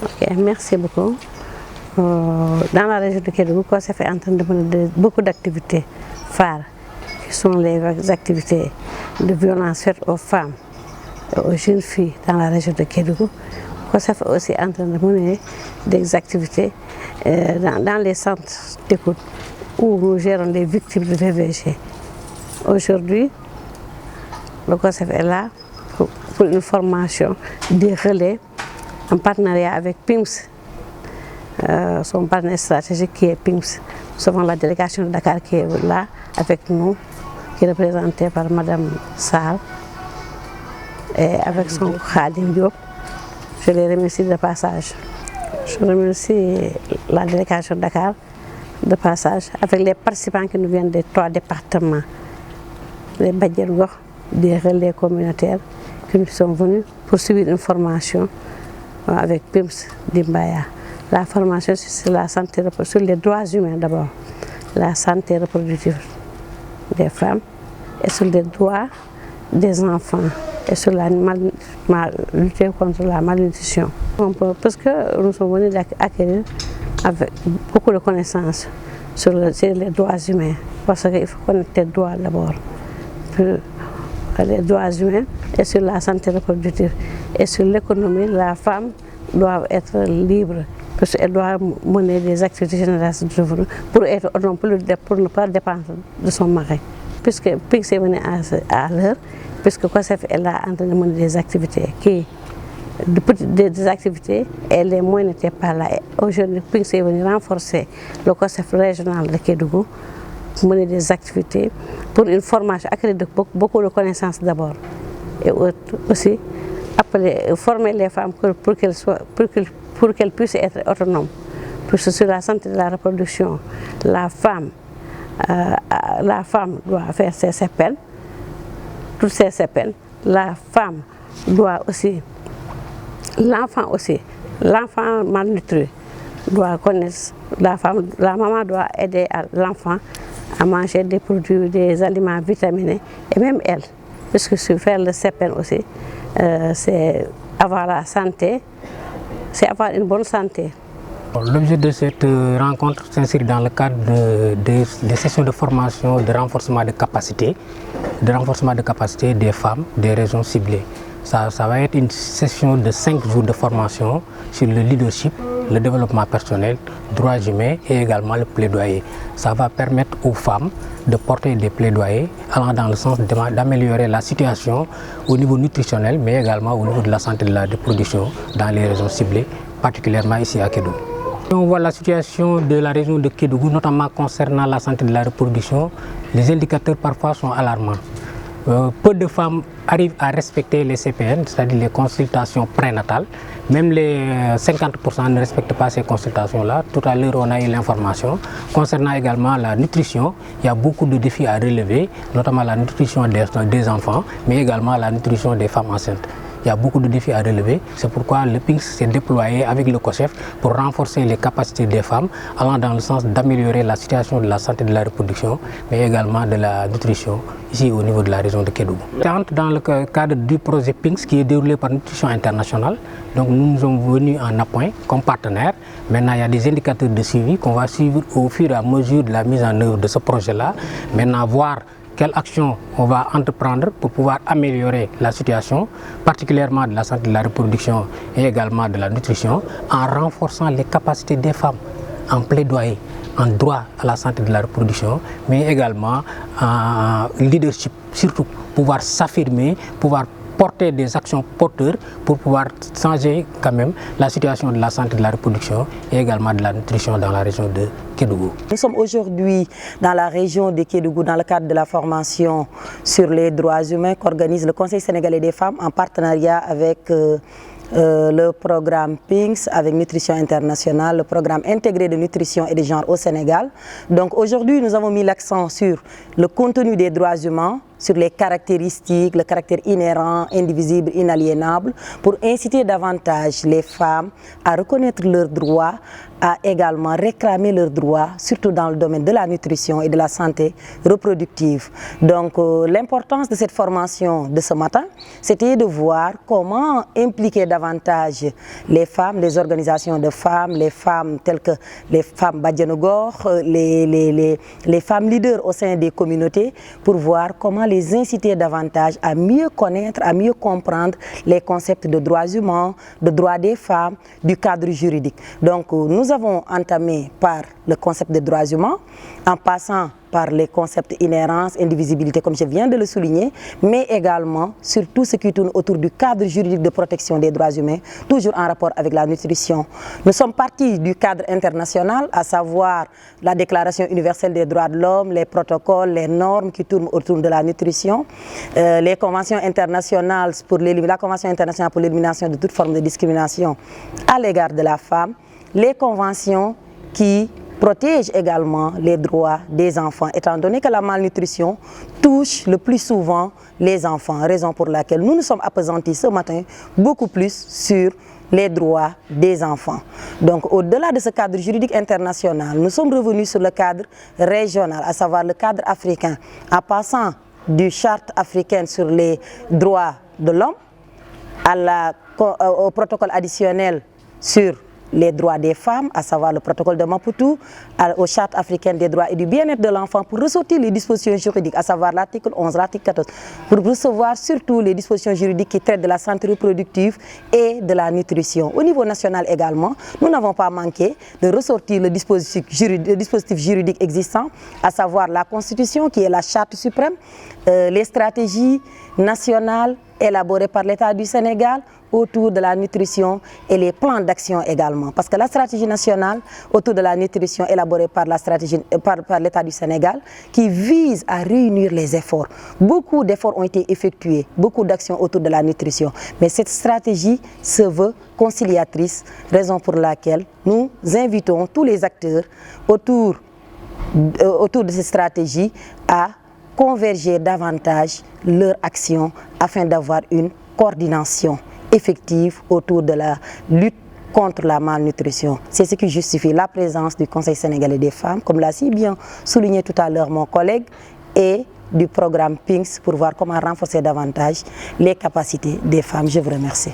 Ok, merci beaucoup. Dans la région de Kédougou, COSEF est en train de mener beaucoup d'activités phares, qui sont les activités de violence faites aux femmes et aux jeunes filles dans la région de Kédougou. COSEF est aussi en train de mener des activités dans les centres d'écoute où nous gérons les victimes de VVG. Aujourd'hui, le COSEF est là pour une formation des relais en partenariat avec PIMS, son partenaire stratégique qui est PIMS. Nous avons la délégation de Dakar qui est là avec nous, qui est représentée par Madame Sall et avec son Khadim Diop. Je les remercie de passage. Je remercie la délégation de Dakar de passage avec les participants qui nous viennent des 3 départements, les Badjelgor, des relais communautaires qui nous sont venus pour suivre une formation avec PIMS d'Imbaya. La formation sur la santé, sur les droits humains d'abord, la santé reproductive des femmes et sur les droits des enfants et sur la lutter contre la malnutrition. Parce que nous sommes venus d'acquérir avec beaucoup de connaissances sur les droits humains, parce qu'il faut connaître les droits d'abord, les droits humains et sur la santé reproductive et sur l'économie. La femme doit être libre parce qu'elle doit mener des activités génératrices de revenus pour être autonome, pour ne pas dépendre de son mari. Puisque PIMS est venu à l'heure, puisque COSEF est là en train de mener des activités des activités et les moyens n'étaient pas là. Aujourd'hui, PIMS est venu renforcer le COSEF régional de Kédougou, mener des activités pour une formation, acquérir beaucoup de connaissances d'abord et aussi former les femmes pour qu'elles puissent être autonomes. Puisque sur la santé de la reproduction, la femme doit faire ses CPN, toutes ses CPN. La femme doit aussi, l'enfant malnutri doit connaître, la maman doit aider l'enfant à manger des produits, des aliments vitaminés, et même elle, puisque faire le CPN aussi, c'est avoir la santé, c'est avoir une bonne santé. L'objet de cette rencontre s'inscrit dans le cadre des sessions de formation de renforcement de capacité des femmes des régions ciblées. Ça va être une session de 5 jours de formation sur le leadership, le développement personnel, droits humains et également le plaidoyer. Ça va permettre aux femmes de porter des plaidoyers allant dans le sens d'améliorer la situation au niveau nutritionnel, mais également au niveau de la santé de la reproduction dans les régions ciblées, particulièrement ici à Kédougou. On voit la situation de la région de Kédougou, notamment concernant la santé de la reproduction. Les indicateurs parfois sont alarmants. Peu de femmes arrivent à respecter les CPN, c'est-à-dire les consultations prénatales. Même les 50% ne respectent pas ces consultations-là. Tout à l'heure, on a eu l'information. Concernant également la nutrition, il y a beaucoup de défis à relever, notamment la nutrition des enfants, mais également la nutrition des femmes enceintes. Il y a beaucoup de défis à relever. C'est pourquoi le PIMS s'est déployé avec le COSEF pour renforcer les capacités des femmes, allant dans le sens d'améliorer la situation de la santé de la reproduction, mais également de la nutrition ici au niveau de la région de Kédougou. Dans le cadre du projet PIMS qui est déroulé par Nutrition Internationale, donc nous sommes venus en appoint comme partenaire. Maintenant, il y a des indicateurs de suivi qu'on va suivre au fur et à mesure de la mise en œuvre de ce projet-là. Maintenant, voir quelle action on va entreprendre pour pouvoir améliorer la situation, particulièrement de la santé de la reproduction et également de la nutrition, en renforçant les capacités des femmes en plaidoyer, en droit à la santé de la reproduction, mais également en leadership, surtout pouvoir s'affirmer, pouvoir porter des actions porteurs pour pouvoir changer quand même la situation de la santé de la reproduction et également de la nutrition dans la région de Kédougou. Nous sommes aujourd'hui dans la région de Kédougou dans le cadre de la formation sur les droits humains qu'organise le Conseil sénégalais des femmes en partenariat avec le programme PIMS, avec Nutrition Internationale, le programme intégré de nutrition et de genre au Sénégal. Donc aujourd'hui, nous avons mis l'accent sur le contenu des droits humains sur les caractéristiques, le caractère inhérent, indivisible, inaliénable, pour inciter davantage les femmes à reconnaître leurs droits, à également réclamer leurs droits, surtout dans le domaine de la nutrition et de la santé reproductive. Donc l'importance de cette formation de ce matin, c'était de voir comment impliquer davantage les femmes, les organisations de femmes, les femmes telles que les femmes Badianogor, les femmes leaders au sein des communautés, pour voir comment les inciter davantage à mieux connaître, à mieux comprendre les concepts de droits humains, de droits des femmes, du cadre juridique. Donc nous avons entamé par le concept de droits humains, en passant par les concepts inhérence, indivisibilité, comme je viens de le souligner, mais également sur tout ce qui tourne autour du cadre juridique de protection des droits humains, toujours en rapport avec la nutrition. Nous sommes partis du cadre international, à savoir la Déclaration universelle des droits de l'homme, les protocoles, les normes qui tournent autour de la nutrition, les conventions internationales la Convention internationale pour l'élimination de toute forme de discrimination à l'égard de la femme, les conventions qui protègent également les droits des enfants, étant donné que la malnutrition touche le plus souvent les enfants, raison pour laquelle nous nous sommes appesantis ce matin beaucoup plus sur les droits des enfants. Donc au-delà de ce cadre juridique international, nous sommes revenus sur le cadre régional, à savoir le cadre africain, en passant du charte africaine sur les droits de l'homme au protocole additionnel sur les droits des femmes, à savoir le protocole de Maputo, aux chartes africaines des droits et du bien-être de l'enfant, pour ressortir les dispositions juridiques, à savoir l'article 11, l'article 14, pour recevoir surtout les dispositions juridiques qui traitent de la santé reproductive et de la nutrition. Au niveau national également, nous n'avons pas manqué de ressortir le dispositif juridique existant, à savoir la Constitution qui est la charte suprême, les stratégies nationales élaborées par l'État du Sénégal autour de la nutrition et les plans d'action également. Parce que la stratégie nationale autour de la nutrition élaborée par l'État du Sénégal, qui vise à réunir les efforts. Beaucoup d'efforts ont été effectués, beaucoup d'actions autour de la nutrition. Mais cette stratégie se veut conciliatrice, raison pour laquelle nous invitons tous les acteurs autour de cette stratégie à converger davantage leur action afin d'avoir une coordination effective autour de la lutte contre la malnutrition. C'est ce qui justifie la présence du Conseil sénégalais des femmes, comme l'a si bien souligné tout à l'heure mon collègue, et du programme PINGS pour voir comment renforcer davantage les capacités des femmes. Je vous remercie.